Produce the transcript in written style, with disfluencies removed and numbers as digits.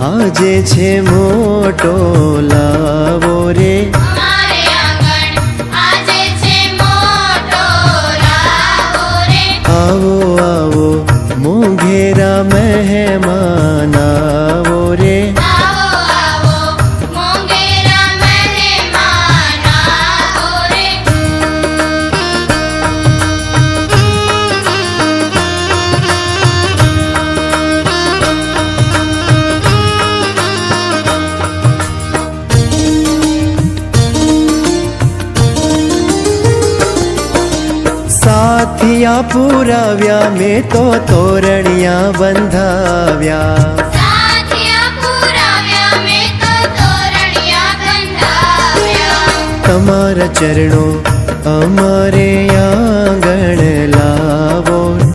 આજે છે મોટો લાવો રે, અમારે આંગણ આજે છે મોટો લાવો રે. આવો આવો મોંઘેરા મહેમાન આવો રે, આવો આવો મોંઘેરા મહેમાન આવો રે. સાથિયા પુરાવ્યા મેં તો તોરણિયા બંધાવ્યા, સાથિયા પુરાવ્યા મેં તો તોરણિયા બંધાવ્યા. તમારા ચરણો અમારે આંગણ